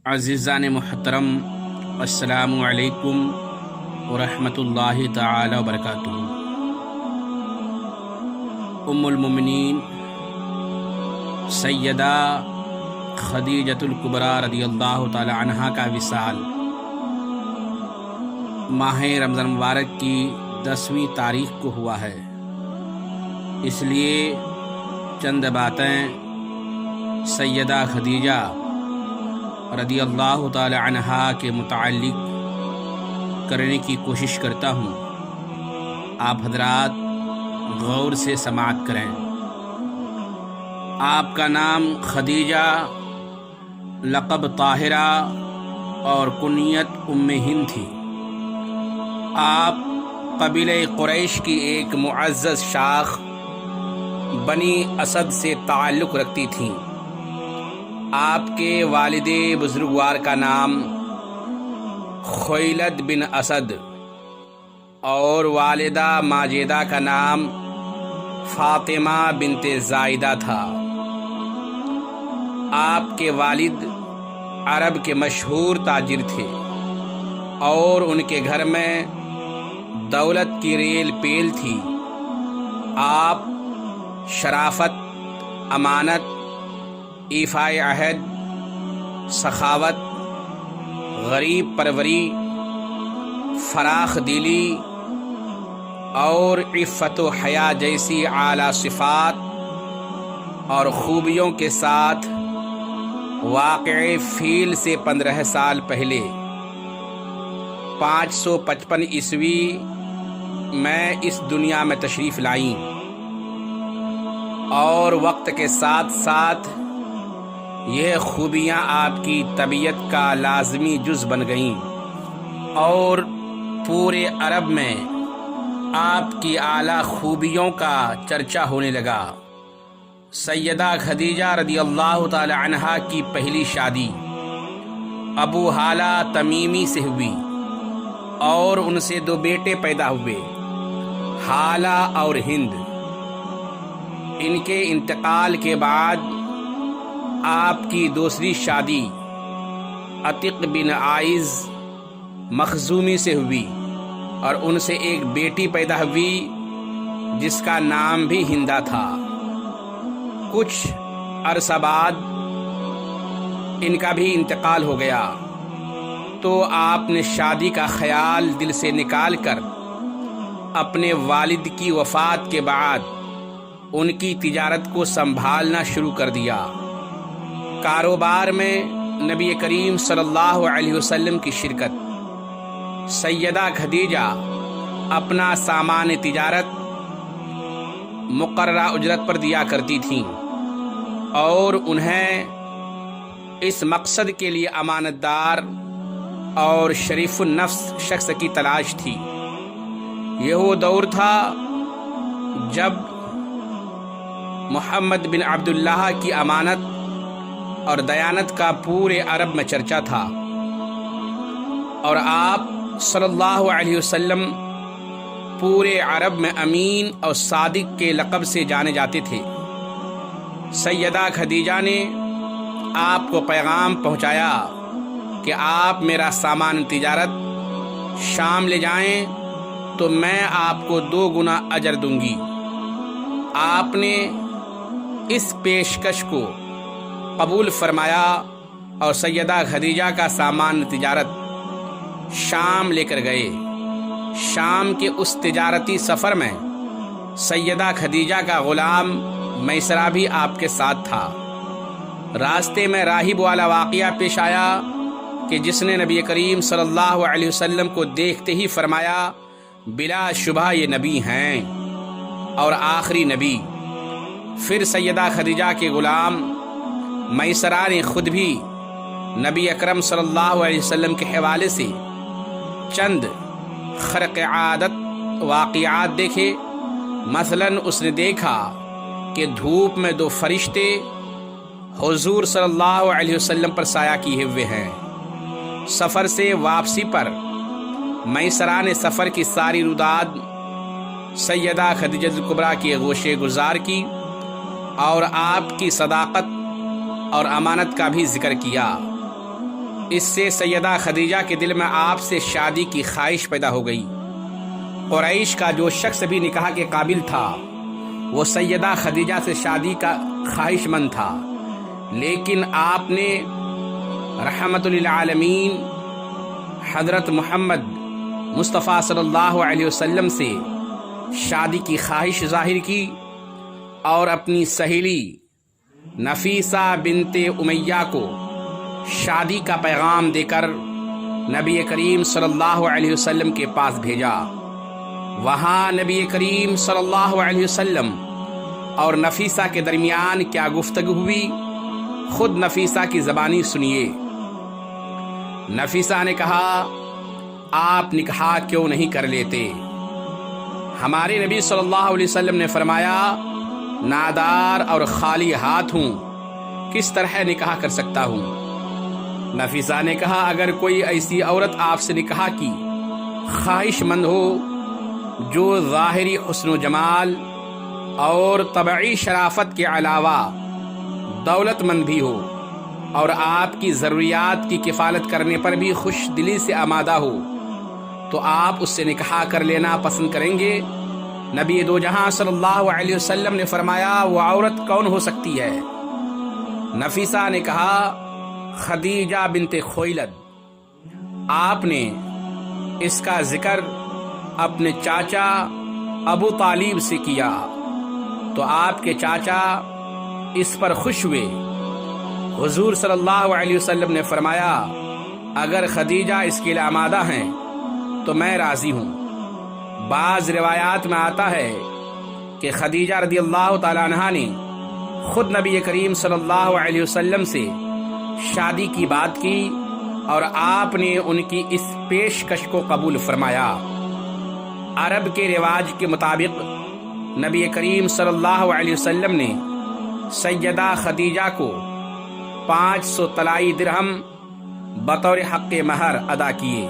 عزیزان محترم، السلام علیکم ورحمۃ اللہ تعالی وبرکاتہ۔ ام المؤمنین سیدہ خدیجۃ الکبریٰ رضی اللہ تعالی عنہا کا وصال ماہ رمضان مبارک کی 10ویں تاریخ کو ہوا ہے، اس لیے چند باتیں سیدہ خدیجہ رضی اللہ تعالی عنہا کے متعلق کرنے کی کوشش کرتا ہوں، آپ حضرات غور سے سماعت کریں۔ آپ کا نام خدیجہ، لقب طاہرہ اور کنیت ام ہند تھی۔ آپ قبیلہ قریش کی ایک معزز شاخ بنی اسد سے تعلق رکھتی تھیں۔ آپ کے والد بزرگوار کا نام خویلد بن اسد اور والدہ ماجدہ کا نام فاطمہ بنت زائدہ تھا۔ آپ کے والد عرب کے مشہور تاجر تھے اور ان کے گھر میں دولت کی ریل پیل تھی۔ آپ شرافت، امانت، ایفائے عہد، سخاوت، غریب پروری، فراخ دلی اور عفت و حیا جیسی اعلیٰ صفات اور خوبیوں کے ساتھ واقع فیل سے 15 سال پہلے 555 عیسوی میں اس دنیا میں تشریف لائیں اور وقت کے ساتھ ساتھ یہ خوبیاں آپ کی طبیعت کا لازمی جز بن گئیں اور پورے عرب میں آپ کی اعلیٰ خوبیوں کا چرچا ہونے لگا۔ سیدہ خدیجہ رضی اللہ تعالی عنہا کی پہلی شادی ابو ہالہ تمیمی سے ہوئی اور ان سے 2 بیٹے پیدا ہوئے، ہالہ اور ہند۔ ان کے انتقال کے بعد آپ کی دوسری شادی عتیق بن عائز مخزومی سے ہوئی اور ان سے ایک بیٹی پیدا ہوئی جس کا نام بھی ہندا تھا۔ کچھ عرصہ بعد ان کا بھی انتقال ہو گیا تو آپ نے شادی کا خیال دل سے نکال کر اپنے والد کی وفات کے بعد ان کی تجارت کو سنبھالنا شروع کر دیا۔ کاروبار میں نبی کریم صلی اللہ علیہ وسلم کی شرکت۔ سیدہ خدیجہ اپنا سامان تجارت مقررہ اجرت پر دیا کرتی تھیں اور انہیں اس مقصد کے لیے امانت دار اور شریف النفس شخص کی تلاش تھی۔ یہ وہ دور تھا جب محمد بن عبداللہ کی امانت اور دیانت کا پورے عرب میں چرچا تھا اور آپ صلی اللہ علیہ وسلم پورے عرب میں امین اور صادق کے لقب سے جانے جاتے تھے۔ سیدہ خدیجہ نے آپ کو پیغام پہنچایا کہ آپ میرا سامان تجارت شام لے جائیں تو میں آپ کو 2 گنا اجر دوں گی۔ آپ نے اس پیشکش کو قبول فرمایا اور سیدہ خدیجہ کا سامان تجارت شام لے کر گئے۔ شام کے اس تجارتی سفر میں سیدہ خدیجہ کا غلام میسرہ بھی آپ کے ساتھ تھا۔ راستے میں راہب والا واقعہ پیش آیا کہ جس نے نبی کریم صلی اللہ علیہ وسلم کو دیکھتے ہی فرمایا بلا شبہ یہ نبی ہیں اور آخری نبی۔ پھر سیدہ خدیجہ کے غلام میسرہ نے خود بھی نبی اکرم صلی اللہ علیہ وسلم کے حوالے سے چند خرق عادت واقعات دیکھے۔ مثلاً اس نے دیکھا کہ دھوپ میں 2 فرشتے حضور صلی اللہ علیہ وسلم پر سایہ کیے ہوئے ہیں۔ سفر سے واپسی پر میسرہ نے سفر کی ساری روداد سیدہ خدیجہ الکبریٰ کی گوشے گزار کی اور آپ کی صداقت اور امانت کا بھی ذکر کیا۔ اس سے سیدہ خدیجہ کے دل میں آپ سے شادی کی خواہش پیدا ہو گئی۔ قریش کا جو شخص بھی نکاح کے قابل تھا وہ سیدہ خدیجہ سے شادی کا خواہش مند تھا، لیکن آپ نے رحمت للعالمین حضرت محمد مصطفیٰ صلی اللہ علیہ وسلم سے شادی کی خواہش ظاہر کی اور اپنی سہیلی نفیسہ بنت امیہ کو شادی کا پیغام دے کر نبی کریم صلی اللہ علیہ وسلم کے پاس بھیجا۔ وہاں نبی کریم صلی اللہ علیہ وسلم اور نفیسہ کے درمیان کیا گفتگو ہوئی، خود نفیسہ کی زبانی سنیے۔ نفیسہ نے کہا، آپ نکاح کیوں نہیں کر لیتے؟ ہمارے نبی صلی اللہ علیہ وسلم نے فرمایا، نادار اور خالی ہاتھ ہوں، کس طرح نکاح کر سکتا ہوں؟ نفیسہ نے کہا، اگر کوئی ایسی عورت آپ سے نکاح کی خواہش مند ہو جو ظاہری حسن و جمال اور طبعی شرافت کے علاوہ دولت مند بھی ہو اور آپ کی ضروریات کی کفالت کرنے پر بھی خوش دلی سے آمادہ ہو، تو آپ اس سے نکاح کر لینا پسند کریں گے؟ نبی دو جہاں صلی اللہ علیہ وسلم نے فرمایا، وہ عورت کون ہو سکتی ہے؟ نفیسہ نے کہا، خدیجہ بنت خویلد۔ آپ نے اس کا ذکر اپنے چاچا ابو طالب سے کیا تو آپ کے چاچا اس پر خوش ہوئے۔ حضور صلی اللہ علیہ وسلم نے فرمایا، اگر خدیجہ اس کے لیے آمادہ ہیں تو میں راضی ہوں۔ بعض روایات میں آتا ہے کہ خدیجہ رضی اللہ تعالیٰ عنہا نے خود نبی کریم صلی اللہ علیہ وسلم سے شادی کی بات کی اور آپ نے ان کی اس پیشکش کو قبول فرمایا۔ عرب کے رواج کے مطابق نبی کریم صلی اللہ علیہ وسلم نے سیدہ خدیجہ کو 500 طلائی درہم بطور حق مہر ادا کیے۔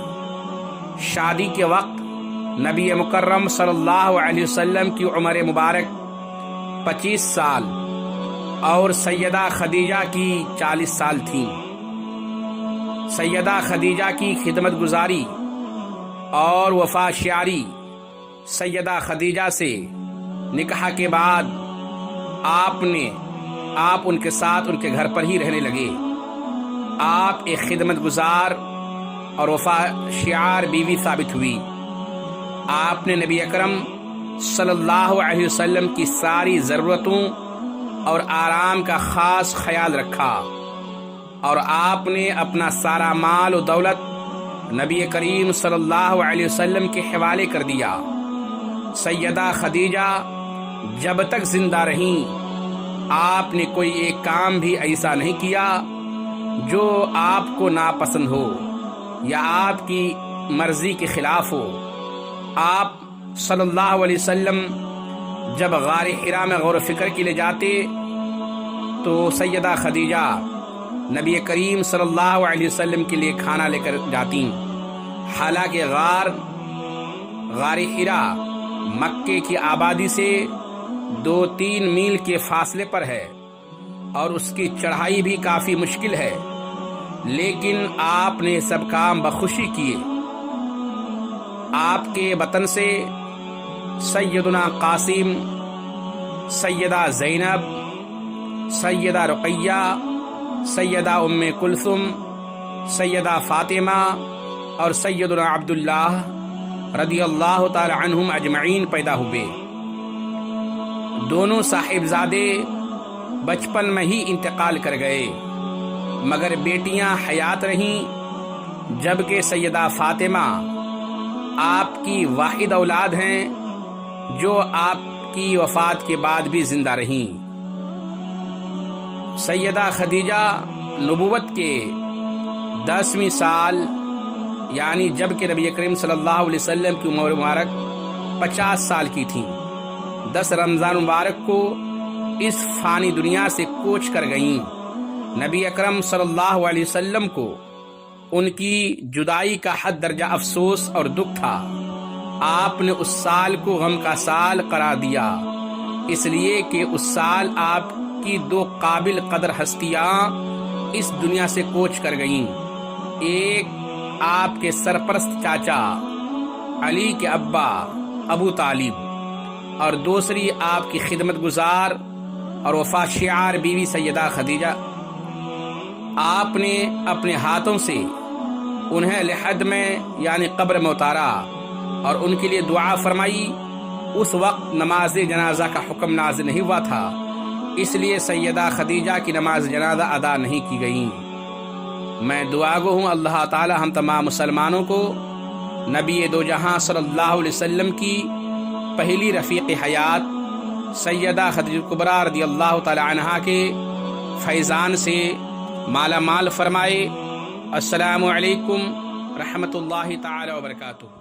شادی کے وقت نبی مکرم صلی اللہ علیہ وسلم کی عمر مبارک 25 سال اور سیدہ خدیجہ کی 40 سال تھیں۔ سیدہ خدیجہ کی خدمت گزاری اور وفا شیاری سیدہ خدیجہ سے نکاح کے بعد آپ ان کے ساتھ ان کے گھر پر ہی رہنے لگے۔ آپ ایک خدمت گزار اور وفا شیار بیوی ثابت ہوئی۔ آپ نے نبی اکرم صلی اللہ علیہ وسلم کی ساری ضرورتوں اور آرام کا خاص خیال رکھا اور آپ نے اپنا سارا مال و دولت نبی کریم صلی اللہ علیہ وسلم کے حوالے کر دیا۔ سیدہ خدیجہ جب تک زندہ رہیں آپ نے کوئی ایک کام بھی ایسا نہیں کیا جو آپ کو ناپسند ہو یا آپ کی مرضی کے خلاف ہو۔ آپ صلی اللہ علیہ وسلم جب غار حرا میں غور و فکر کے لیے جاتے تو سیدہ خدیجہ نبی کریم صلی اللہ علیہ وسلم کے لیے کھانا لے کر جاتی، حالانکہ غار حرا مکے کی آبادی سے 2-3 میل کے فاصلے پر ہے اور اس کی چڑھائی بھی کافی مشکل ہے، لیکن آپ نے سب کام بخوشی کیے۔ آپ کے وطن سے سیدنا قاسم، سیدہ زینب، سیدہ رقیہ، سیدہ ام کلثوم، سیدہ فاطمہ اور سیدنا عبداللہ رضی اللہ تعالی عنہم اجمعین پیدا ہوئے۔ دونوں صاحبزادے بچپن میں ہی انتقال کر گئے، مگر بیٹیاں حیات رہیں، جبکہ سیدہ فاطمہ آپ کی واحد اولاد ہیں جو آپ کی وفات کے بعد بھی زندہ رہیں۔ سیدہ خدیجہ نبوت کے 10ویں سال یعنی جب کہ نبی کریم صلی اللہ علیہ وسلم کی عمر مبارک 50 سال کی تھیں، 10 رمضان مبارک کو اس فانی دنیا سے کوچ کر گئیں۔ نبی اکرم صلی اللہ علیہ وسلم کو ان کی جدائی کا حد درجہ افسوس اور دکھ تھا۔ آپ نے اس سال کو غم کا سال قرار دیا، اس لیے کہ اس سال آپ کی 2 قابل قدر ہستیاں اس دنیا سے کوچ کر گئیں۔ ایک آپ کے سرپرست چاچا علی کے ابا ابو طالب اور دوسری آپ کی خدمت گزار اور وفا شعار بیوی سیدہ خدیجہ، آپ نے اپنے ہاتھوں سے انہیں لحد میں یعنی قبر میں اتارا اور ان کے لیے دعا فرمائی۔ اس وقت نماز جنازہ کا حکم نازل نہیں ہوا تھا، اس لیے سیدہ خدیجہ کی نماز جنازہ ادا نہیں کی گئی۔ میں دعا گو ہوں اللہ تعالی ہم تمام مسلمانوں کو نبی دو جہاں صلی اللہ علیہ وسلم کی پہلی رفیق حیات سیدہ خدیجہ کبریٰ رضی اللہ تعالی عنہا کے فیضان سے مالا مال فرمائے۔ السلام علیکم رحمۃ اللہ تعالی وبرکاتہ۔